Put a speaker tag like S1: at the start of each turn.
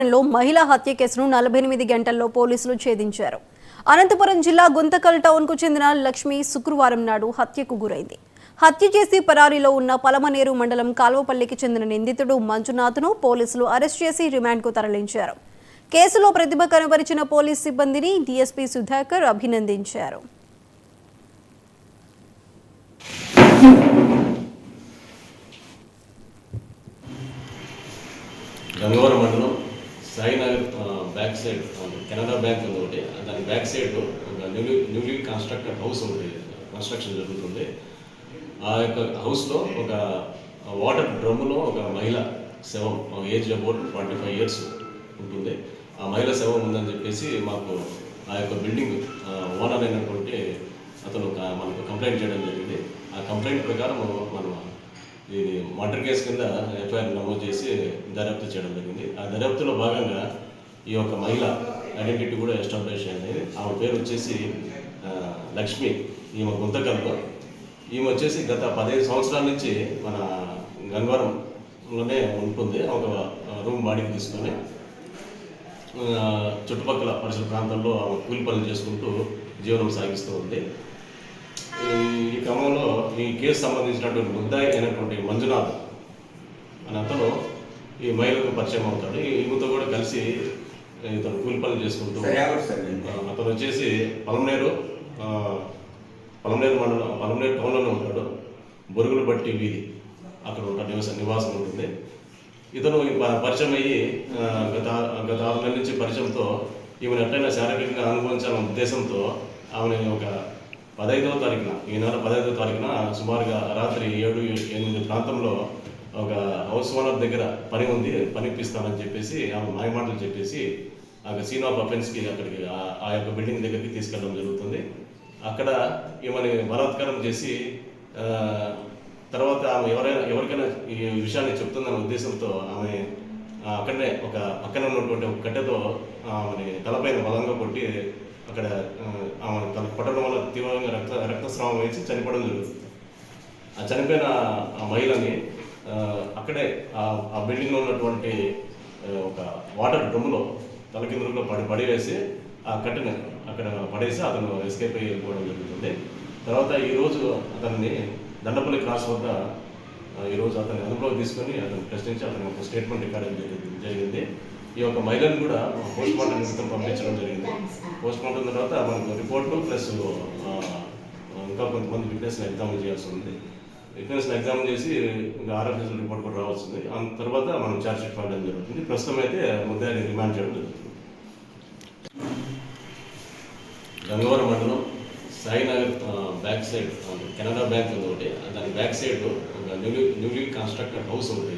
S1: మహిళా హత్య కేసును 48 గంటల్లో పోలీసులు ఛేదించారు. అనంతపురం జిల్లా గుంతకల్ టౌన్కు చెందిన లక్ష్మి శుక్రవారం నాడు హత్యకు గురైంది. హత్య చేసి పరారీలో ఉన్న పలమనేరు మండలం కాల్వపల్లికి చెందిన నిందితుడు మంజునాథ్ను పోలీసులు అరెస్ట్ చేసి రిమాండ్కు తరలించారు. కేసులో ప్రతిభ కనబరిచిన పోలీస్ సిబ్బందిని డీఎస్పీ సుధాకర్ అభినందించారు.
S2: గంగవరం మండలం Sainagar back side Canada bank ఉంది ఒకటి, దాని బ్యాక్ సైడ్ ఒక న్యూలీ కన్స్ట్రక్టెడ్ హౌస్ ఒకటి కన్స్ట్రక్షన్ జరుగుతుంది. ఆ యొక్క హౌస్లో ఒక వాటర్ డ్రమ్ములో ఒక మహిళ శవం, ఏజ్ అబౌట్ 45 years ఉంటుంది. ఆ మహిళ శవం ఉందని చెప్పేసి మాకు ఆ యొక్క బిల్డింగ్ ఓనర్ అయినటువంటి అతను మనకు కంప్లైంట్ చేయడం జరిగింది. ఆ కంప్లైంట్ ప్రకారం మనం ఇది మర్డర్ కేసు కింద ఎఫ్ఐఆర్ నమోదు చేసి దర్యాప్తు చేయడం జరిగింది. ఆ దర్యాప్తులో భాగంగా ఈ యొక్క మహిళ ఐడెంటిటీ కూడా ఎస్టాబ్లిష్ అయింది. ఆమె పేరు వచ్చేసి లక్ష్మి. ఈమె గుంతకల్లో. ఈమె వచ్చేసి గత 15 సంవత్సరాల నుంచి మన గంగవరంలోనే ఉంటుంది. ఒక రూమ్ బాడీకి తీసుకొని చుట్టుపక్కల పరిసర ప్రాంతాల్లో ఆమె కూలి పనులు చేసుకుంటూ జీవనం సాగిస్తూ ఉంది. ఈ క్రమంలో ఈ కేసు సంబంధించినటువంటి ముద్దాయి అయినటువంటి మంజునాథ్ అని అతను ఈ మహిళకు పరిచయం అవుతాడు. ఈమెతో కూడా కలిసి ఇతను కూలి పనులు చేసుకుంటూ అతను వచ్చేసి పలమనేరు మండలం పలమనేరు టౌన్లోనే ఉంటాడు. బొరుగులు బట్టి వీధి అక్కడ ఉంటాడు, నివాసం ఉంటుంది. ఇతను పరిచయం అయ్యి గత 6 నెలల నుంచి పరిచయంతో ఈమెను ఎట్లయినా శారీరకంగా అనుభవించాలన్న ఉద్దేశంతో ఆమెను ఒక 15వ తారీఖున, ఈ నెల 15వ తారీఖున సుమారుగా రాత్రి 7-8 ప్రాంతంలో ఒక హౌస్ ఓనర్ దగ్గర పని ఉంది, పని ఇప్పిస్తానని చెప్పేసి ఆమె మాయమాటలు చెప్పేసి ఆ సీన్ ఆఫ్ అఫెన్స్కి అక్కడికి ఆ యొక్క బిల్డింగ్ దగ్గరికి తీసుకెళ్ళడం జరుగుతుంది. అక్కడ ఈమెని బలాత్కారం చేసి తర్వాత ఆమె ఎవరికైనా ఈ విషయాన్ని చెప్తుందన్న ఉద్దేశంతో ఆమె అక్కడనే ఒక పక్కన ఉన్నటువంటి ఒక కట్టెతో ఆమెని తలపైన బలంగా కొట్టి అక్కడ ఆమె కొట్టడం వల్ల తీవ్రంగా రక్తస్రావం వేసి చనిపోవడం జరుగుతుంది. ఆ చనిపోయిన ఆ మహిళని అక్కడే ఆ బిల్డింగ్లో ఉన్నటువంటి ఒక వాటర్ డ్రమ్ములో తలకిందులో పడివేసి ఆ కట్టెని అక్కడ పడేసి అతను ఎస్కేప్ అయ్యి వెళ్ళిపోవడం జరుగుతుంది. తర్వాత ఈరోజు అతన్ని దండపల్లి క్రాస్ వద్ద ఈరోజు అతన్ని అదుపులోకి తీసుకొని అతను ప్రశ్నించి అతను ఒక స్టేట్మెంట్ రికార్డ్ జరిగింది. ఈ యొక్క మహిళను కూడా పోస్ట్ మార్టం నిమిత్తం పంపించడం జరిగింది. పోస్ట్ మార్టం తర్వాత మనకు రిపోర్టు ప్లస్ ఇంకా కొంతమంది విట్నెస్ని ఎగ్జామిన్ చేయాల్సి ఉంది. విట్నెస్ని ఎగ్జామిన్ చేసి ఇంకా ఆర్ఎఫ్ఎస్ రిపోర్ట్ కూడా రావాల్సింది. ఆ తర్వాత మనం ఛార్జ్ షీట్ ఫైల్ జరుగుతుంది. ప్రస్తుతం అయితే ముద్దాయిని రిమాండ్ చేయడం జరుగుతుంది. గంగవరం మండలం Sainagar back side Canada bank ఉంది ఒకటి, దాని బ్యాక్ సైడ్ ఒక న్యూలీ కన్స్ట్రక్టెడ్ హౌస్ ఒకటి